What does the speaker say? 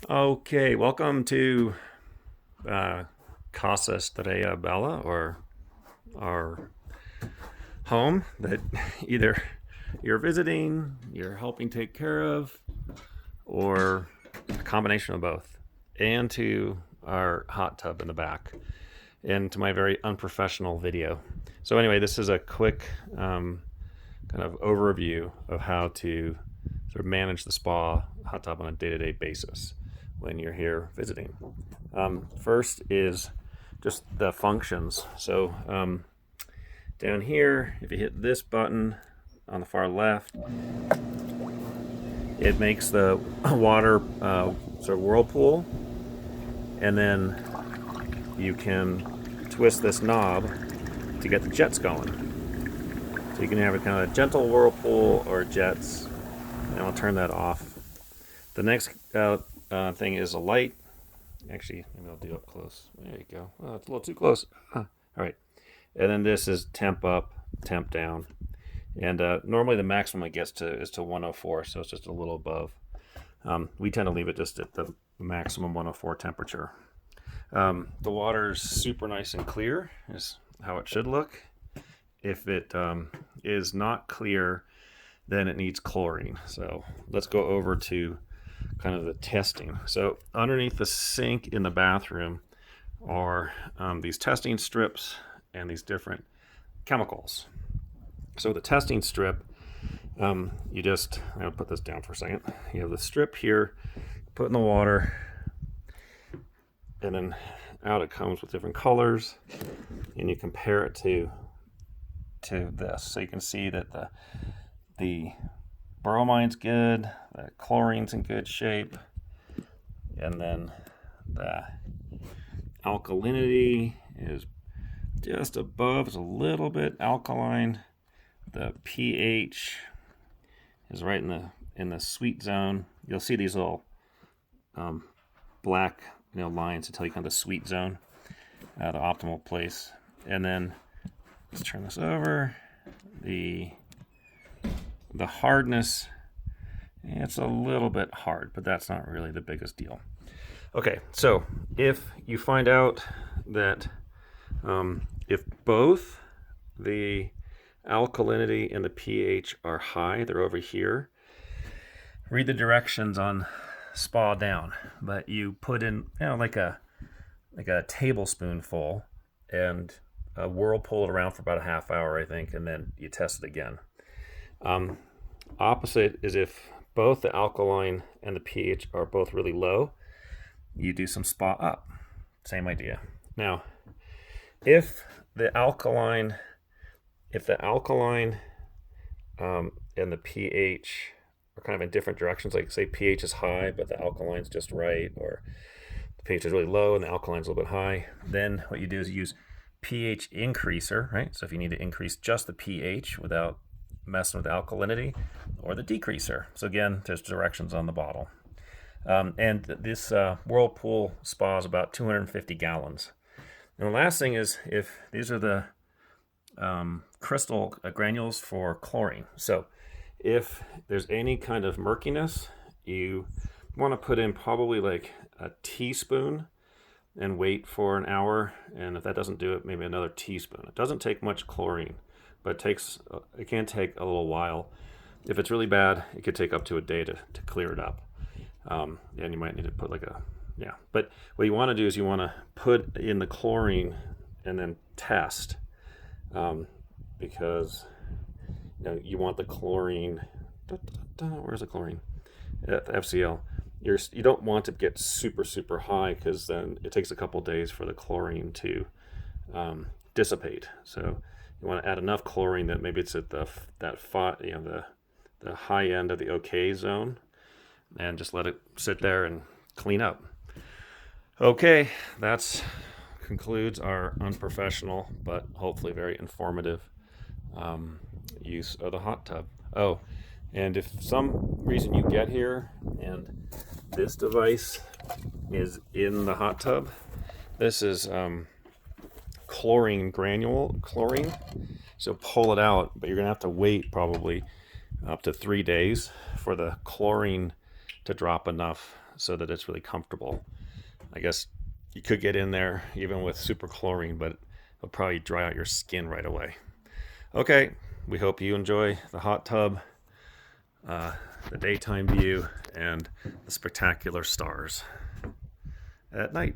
Okay, welcome to Casa Estrella Bella, or our home that either you're visiting, you're helping take care of, or a combination of both, and to our hot tub in the back, and to my very unprofessional video. So, anyway, this is a quick kind of overview of how to sort of manage the spa hot tub on a day to day basis when you're here visiting. First is just the functions. So down here, if you hit this button on the far left, it makes the water sort of whirlpool, and then you can twist this knob to get the jets going. So you can have a kind of gentle whirlpool or jets, and I'll turn that off. The next thing is a light. Actually, maybe I'll do up close. There you go. Oh, it's a little too close. All right. And then this is temp up, temp down. And normally the maximum it gets to is to 104, so it's just a little above. We tend to leave it just at the maximum 104 temperature. The water is super nice and clear, is how it should look. If it is not clear, then it needs chlorine. So let's go over to kind of the testing. So underneath the sink in the bathroom are these testing strips and these different chemicals. So the testing strip, I'm gonna put this down for a second. You have the strip here, put in the water, and then out it comes with different colors, and you compare it to this. So you can see that the bromine's good, the chlorine's in good shape, and then the alkalinity is just above. It's a little bit alkaline. The pH is right in the sweet zone. You'll see these little black lines to tell you kind of the sweet zone, the optimal place. And then let's turn this over. The hardness, it's a little bit hard, but that's not really the biggest deal. Okay, so if you find out that if both the alkalinity and the pH are high, they're over here, read the directions on spa down, but you put in like a tablespoonful and whirlpool it around for about a half hour, I think, and then you test it again. Opposite is if both the alkaline and the pH are both really low, you do some spa up. Same idea. Now, if the alkaline and the pH are kind of in different directions, like say pH is high but the alkaline's just right, or the pH is really low and the alkaline's a little bit high, then what you do is you use pH increaser, right? So if you need to increase just the pH without messing with the alkalinity, or the decreaser. So again, there's directions on the bottle. And this whirlpool spa is about 250 gallons. And the last thing is, if these are the crystal granules for chlorine. So if there's any kind of murkiness, you want to put in probably like a teaspoon and wait for an hour. And if that doesn't do it, maybe another teaspoon. It doesn't take much chlorine, but it can take a little while. If it's really bad, it could take up to a day to clear it up. And you might need to put but what you want to do is you want to put in the chlorine and then test, because you want the chlorine. Where's the chlorine? The FCL. You don't want to get super super high, because then it takes a couple days for the chlorine to dissipate. So you want to add enough chlorine that maybe it's at the high end of the OK zone, and just let it sit there and clean up. Okay, that concludes our unprofessional but hopefully very informative use of the hot tub. Oh, and if some reason you get here and this device is in the hot tub, this is chlorine. So pull it out, but you're gonna have to wait probably up to 3 days for the chlorine to drop enough so that it's really comfortable. I guess you could get in there even with super chlorine, but it'll probably dry out your skin right away. Okay, we hope you enjoy the hot tub, the daytime view, and the spectacular stars at night.